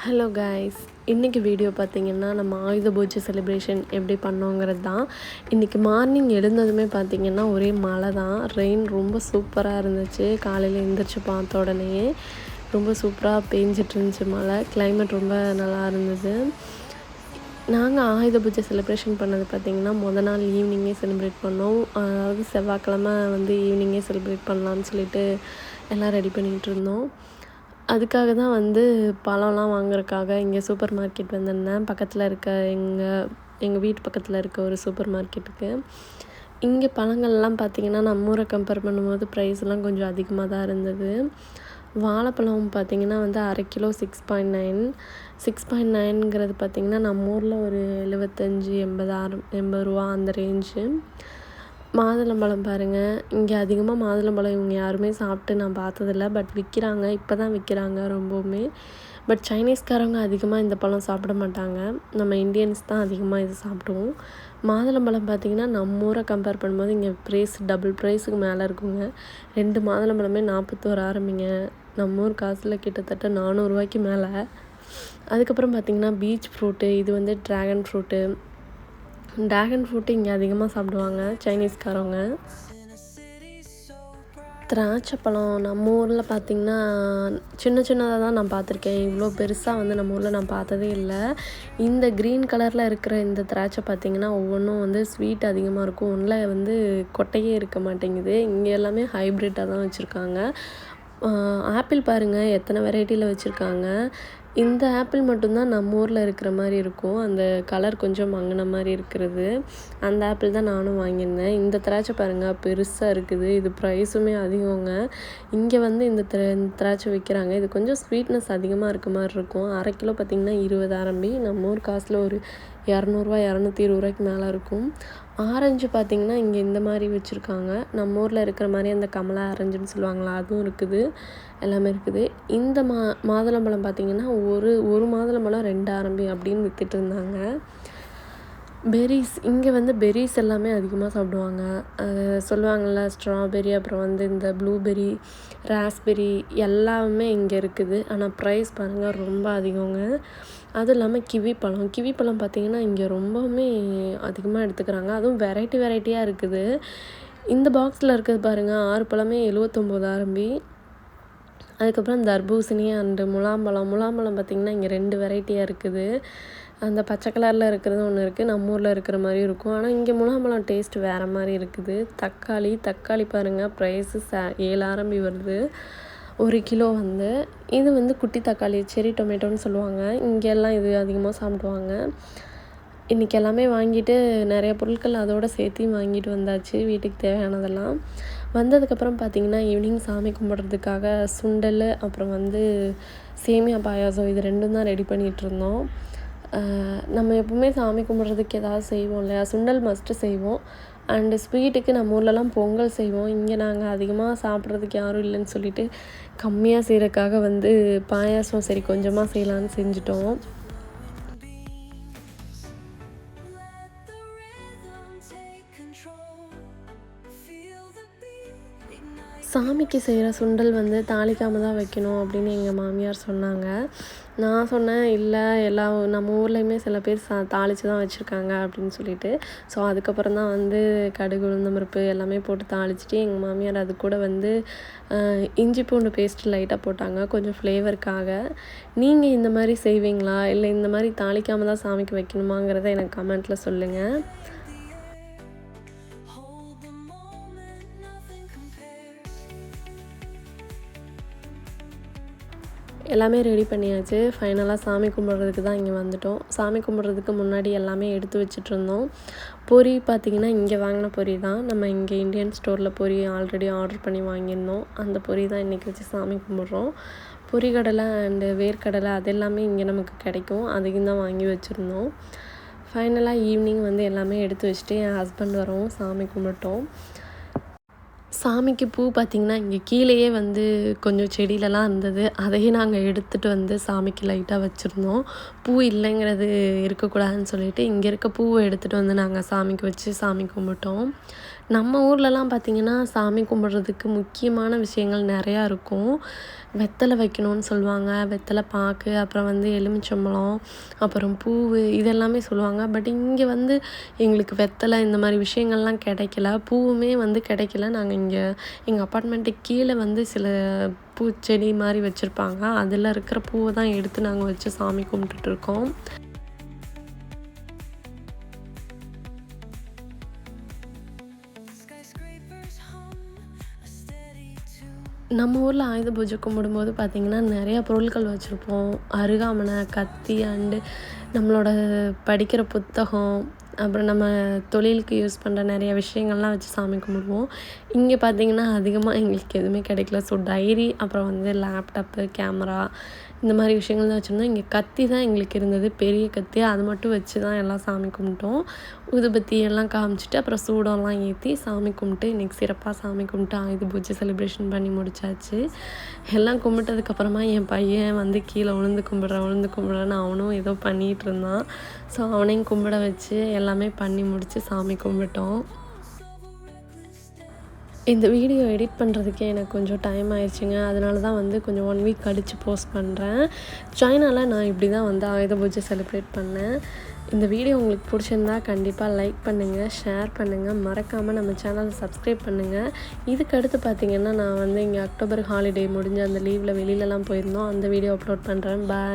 Hello guys, இன்றைக்கி video பார்த்திங்கன்னா நம்ம ஆயுத பூஜை செலிப்ரேஷன் எப்படி பண்ணோங்கிறது தான். இன்றைக்கி மார்னிங் எழுந்ததுமே பார்த்திங்கன்னா ஒரே மழை தான். ரெயின் ரொம்ப சூப்பராக இருந்துச்சு. காலையில் எழுந்திரிச்சு பார்த்த உடனேயே ரொம்ப சூப்பராக பேஞ்சிட்டு இருந்துச்சு மழை. கிளைமேட் ரொம்ப நல்லா இருந்தது. நாங்கள் ஆயுத பூஜை செலிப்ரேஷன் பண்ணது பார்த்திங்கன்னா மொதல் நாள் ஈவினிங்கே செலிப்ரேட் பண்ணோம். அதாவது செவ்வாய்க்கிழமை ஈவினிங்கே செலிப்ரேட் பண்ணலான்னு சொல்லிட்டு எல்லாம் ரெடி பண்ணிகிட்டு இருந்தோம். அதுக்காக தான் பழம்லாம் வாங்குறதுக்காக இங்கே சூப்பர் மார்க்கெட் வந்திருந்தேன். பக்கத்தில் இருக்க எங்கள் வீட்டு பக்கத்தில் இருக்க ஒரு சூப்பர் மார்க்கெட்டுக்கு. இங்கே பழங்கள்லாம் பார்த்திங்கன்னா நம்ம ஊரை கம்பேர் பண்ணும்போது ப்ரைஸ்லாம் கொஞ்சம் அதிகமாக தான் இருந்தது. வாழைப்பழம் பார்த்திங்கன்னா அரை கிலோ 6.9 பார்த்திங்கன்னா நம்ம ஊரில் ஒரு 75-80 ரூபா அந்த ரேஞ்சு. மாதுளம்பழம் பாருங்கள், இங்கே அதிகமாக மாதுளம்பழம் இவங்க யாருமே சாப்பிட்டு நான் பார்த்ததில்ல. பட் விற்கிறாங்க, இப்போ தான் விற்கிறாங்க ரொம்பவுமே. பட் சைனீஸ்காரவங்க அதிகமாக இந்த பழம் சாப்பிட மாட்டாங்க. நம்ம இந்தியன்ஸ் தான் அதிகமாக இது சாப்பிடுவோம். மாதுளம்பழம் பார்த்திங்கன்னா நம்ம ஊரை கம்பேர் பண்ணும்போது இங்கே டபுள் ப்ரைஸுக்கு மேலே இருக்குங்க. 2 மாதுளம்பழமே 41 ஆரம்பிங்க. நம்ம ஊர் காசில் கிட்டத்தட்ட 400 ரூபாய்க்கு மேலே. அதுக்கப்புறம் பார்த்திங்கன்னா பீச் ஃப்ரூட்டு, இது ட்ராகன் ஃப்ரூட்டு இங்கே அதிகமாக சாப்பிடுவாங்க சைனீஸ்காரவங்க. திராட்சை பழம் நம்ம ஊரில் பார்த்திங்கன்னா சின்னதாக தான் நான் பார்த்துருக்கேன். இவ்வளோ பெருசாக நம்ம ஊரில் நான் பார்த்ததே இல்லை. இந்த க்ரீன் கலரில் இருக்கிற இந்த திராட்சை பார்த்திங்கன்னா ஒவ்வொன்றும் ஸ்வீட் அதிகமாக இருக்கும். ஒன்றில் கொட்டையே இருக்க மாட்டேங்குது. இங்கே எல்லாமே ஹைப்ரிட்டாக தான் வச்சுருக்காங்க. ஆப்பிள் பாருங்கள் எத்தனை வெரைட்டியில் வச்சுருக்காங்க. இந்த ஆப்பிள் மட்டும்தான் நம்ம ஊரில் இருக்கிற மாதிரி இருக்கும். அந்த கலர் கொஞ்சம் மங்கின மாதிரி இருக்கிறது. அந்த ஆப்பிள் தான் நானும் வாங்கியிருந்தேன். இந்த திராட்சை பாருங்கள் பெருசாக இருக்குது. இது ப்ரைஸுமே அதிகங்க. இங்கே இந்த திராட்சை விற்கிறாங்க. இது கொஞ்சம் ஸ்வீட்னஸ் அதிகமாக இருக்க மாதிரி இருக்கும். அரை கிலோ பார்த்திங்கன்னா 20 ஆரம்பி. நம்ம ஊர் காசில் ஒரு 200 220 ரூபாய்க்கு மேலே இருக்கும். ஆரஞ்சு பார்த்திங்கன்னா இங்கே இந்த மாதிரி வச்சுருக்காங்க. நம்ம ஊரில் இருக்கிற மாதிரி அந்த கமலா ஆரஞ்சுன்னு சொல்லுவாங்களா, அதுவும் இருக்குது. எல்லாமே இருக்குது. இந்த மாதுளம்பழம் பார்த்திங்கன்னா ஒரு மாதுளம்பழம் 2 ஆரம்பி அப்படின்னு விற்றுட்டு இருந்தாங்க. பெரிஸ், இங்கே பெரிஸ் எல்லாமே அதிகமாக சாப்பிடுவாங்க. சொல்லுவாங்கள்ல ஸ்ட்ராபெரி, அப்புறம் இந்த ப்ளூபெரி, ராஸ்பெரி எல்லாமே இங்கே இருக்குது. ஆனால் ப்ரைஸ் பாருங்கள் ரொம்ப அதிகங்க. அதுவும் இல்லாமல் கிவி பழம் பார்த்திங்கன்னா இங்கே ரொம்பவுமே அதிகமாக எடுத்துக்கிறாங்க. அதுவும் வெரைட்டியாக இருக்குது. இந்த பாக்ஸில் இருக்கிறது பாருங்கள் 6 பழமே 79 ஆரம்பி. அதுக்கப்புறம் தர்பூசணி அண்டு முலாம்பழம் பார்த்திங்கன்னா இங்கே 2 வெரைட்டியாக இருக்குது. அந்த பச்சை கலரில் இருக்கிறது ஒன்று இருக்குது, நம்ம ஊரில் இருக்கிற மாதிரி இருக்கும். ஆனால் இங்கே முலாம்பழம் டேஸ்ட் வேறு மாதிரி இருக்குது. தக்காளி பாருங்கள் ப்ரைஸு 7 ஆரம்பி வருது. 1 கிலோ இது குட்டி தக்காளி, செரி டொமேட்டோன்னு சொல்லுவாங்க. இங்கெல்லாம் இது அதிகமாக சாப்பிடுவாங்க. இன்றைக்கி எல்லாமே வாங்கிட்டு நிறைய பொருட்கள் அதோடு சேர்த்தியும் வாங்கிட்டு வந்தாச்சு வீட்டுக்கு தேவையானதெல்லாம். வந்ததுக்கப்புறம் பார்த்திங்கன்னா ஈவினிங் சாமி கும்பிட்றதுக்காக சுண்டல், அப்புறம் சேமியா பாயாசம், இது 2 தான் ரெடி பண்ணிகிட்ருந்தோம். நம்ம எப்பவுமே சாமி கும்பிட்றதுக்கு ஏதாவது செய்வோம் இல்லையா, சுண்டல் மஸ்ட்டு செய்வோம். அண்டு ஸ்வீட்டுக்கு நம்ம ஊர்லலாம் பொங்கல் செய்வோம். இங்கே நாங்கள் அதிகமாக சாப்பிட்றதுக்கு யாரும் இல்லைன்னு சொல்லிவிட்டு கம்மியாக செய்கிறதுக்காக பாயாசம் சரி கொஞ்சமாக செய்யலான்னு செஞ்சிட்டோம். சாமிக்கு செய்கிற சுண்டல் தாளிக்காமல் தான் வைக்கணும் அப்படின்னு எங்கள் மாமியார் சொன்னாங்க. நான் சொன்னேன், இல்லை நம்ம ஊர்லேயுமே சில பேர் தாளித்து தான் வச்சுருக்காங்க அப்படின்னு சொல்லிட்டு. ஸோ அதுக்கப்புறம் தான் கடுகு, உளுந்தம் பருப்பு எல்லாமே போட்டு தாளிச்சிட்டு எங்கள் மாமியார் அது கூட இஞ்சி பூண்டு பேஸ்ட் லைட்டாக போட்டாங்க கொஞ்சம் ஃப்ளேவருக்காக. நீங்கள் இந்த மாதிரி செய்வீங்களா, இல்லை இந்த மாதிரி தாளிக்காமல் தான் சாமிக்கு வைக்கணுமாங்கிறத எனக்கு கமெண்ட்டில் சொல்லுங்கள். எல்லாமே ரெடி பண்ணியாச்சு. ஃபைனலாக சாமி கும்பிட்றதுக்கு தான் இங்கே வந்துட்டோம். சாமி கும்பிட்றதுக்கு முன்னாடி எல்லாமே எடுத்து வச்சுட்ருந்தோம். பொரி பார்த்திங்கன்னா இங்கே வாங்கின பொரி தான். நம்ம இங்கே இந்தியன் ஸ்டோரில் பொரி ஆல்ரெடி ஆர்டர் பண்ணி வாங்கியிருந்தோம். அந்த பொரி தான் இன்றைக்கி வச்சு சாமி கும்பிட்றோம். பொரிகடலை அண்டு வேர்க்கடலை அது எல்லாமே இங்கே நமக்கு கிடைக்கும். அதையும் தான் வாங்கி வச்சுருந்தோம். ஃபைனலாக ஈவினிங் எல்லாமே எடுத்து வச்சுட்டு என் ஹஸ்பண்ட் வரவும் சாமி கும்பிட்டோம். சாமிக்கு பூ பார்த்திங்கன்னா இங்கே கீழேயே கொஞ்சம் செடியிலலாம் இருந்தது. அதையும் நாங்கள் எடுத்துகிட்டு சாமிக்கு லைட்டாக வச்சுருந்தோம். பூ இல்லைங்கிறது இருக்கக்கூடாதுன்னு சொல்லிட்டு இங்கே இருக்க பூவை எடுத்துகிட்டு நாங்கள் சாமிக்கு வச்சு சாமி கும்பிட்டோம். நம்ம ஊர்லலாம் பார்த்திங்கன்னா சாமி கும்பிட்றதுக்கு முக்கியமான விஷயங்கள் நிறையா இருக்கும். வெத்தலை வைக்கணும்னு சொல்லுவாங்க. வெத்தலை பாக்கு, அப்புறம் வந்து எலுமிச்சம்பழம், அப்புறம் பூவு இதெல்லாமே சொல்லுவாங்க. பட் இங்கே வந்து எங்களுக்கு வெத்தலை இந்த மாதிரி விஷயங்கள்லாம் கிடைக்கல. பூவுமே வந்து கிடைக்கல. நாங்கள் இங்கே எங்கள் அப்பார்ட்மெண்ட்டுக்கு கீழே வந்து சில பூச்செடி மாதிரி வச்சுருப்பாங்க. அதில் இருக்கிற பூவை தான் எடுத்து நாங்கள் வச்சு சாமி கும்பிட்டுட்ருக்கோம். நம்ம ஊரில் ஆயுத பூஜை கும்பிடும்போது பார்த்திங்கன்னா நிறையா பொருட்கள் வச்சுருப்போம். அருகாமனை, கத்தி அண்டு நம்மளோட படிக்கிற புத்தகம், அப்புறம் நம்ம தொழிலுக்கு யூஸ் பண்ணுற நிறைய விஷயங்கள்லாம் வச்சு சாமி கும்பிடுவோம். இங்கே பார்த்திங்கன்னா அதிகமாக எங்களுக்கு எதுவுமே கிடைக்கல. ஸோ டைரி, அப்புறம் வந்து லேப்டாப்பு, கேமரா இந்த மாதிரி விஷயங்கள் தான் வச்சுருந்தோம். இங்கே கத்தி தான் எங்களுக்கு இருந்தது, பெரிய கத்தி. அது மட்டும் வச்சு தான் எல்லாம் சாமி கும்பிட்டோம். ஊதுபத்தி எல்லாம் காமிச்சிட்டு அப்புறம் சூடம்லாம் ஏற்றி சாமி கும்பிட்டு இன்றைக்கி சிறப்பாக சாமி கும்பிட்டு ஆயுத பூஜை செலிப்ரேஷன் பண்ணி முடிச்சாச்சு. எல்லாம் கும்பிட்டதுக்கப்புறமா என் பையன் வந்து கீழே விழுந்து கும்பிட்றேன்னு அவனும் ஏதோ பண்ணிகிட்டு இருந்தான். ஸோ அவனையும் கும்பிட வச்சு எல்லாமே பண்ணி முடித்து சாமி கும்பிட்டோம். இந்த வீடியோ எடிட் பண்ணுறதுக்கே எனக்கு கொஞ்சம் டைம் ஆயிடுச்சுங்க. அதனால தான் வந்து கொஞ்சம் 1 வீக் கழித்து போஸ்ட் பண்ணுறேன். சைனாவில் நான் இப்படி தான் வந்து ஆயுத பூஜை செலிப்ரேட் பண்ணேன். இந்த வீடியோ உங்களுக்கு பிடிச்சிருந்தா கண்டிப்பாக லைக் பண்ணுங்கள், ஷேர் பண்ணுங்கள், மறக்காமல் நம்ம சேனலை சப்ஸ்கிரைப் பண்ணுங்கள். இதுக்கடுத்து பார்த்திங்கன்னா நான் வந்து இங்கே அக்டோபர் ஹாலிடே முடிஞ்சு அந்த லீவில் வெளியிலலாம் போயிருந்தோம். அந்த வீடியோ அப்லோட் பண்ணுறேன். பாய்.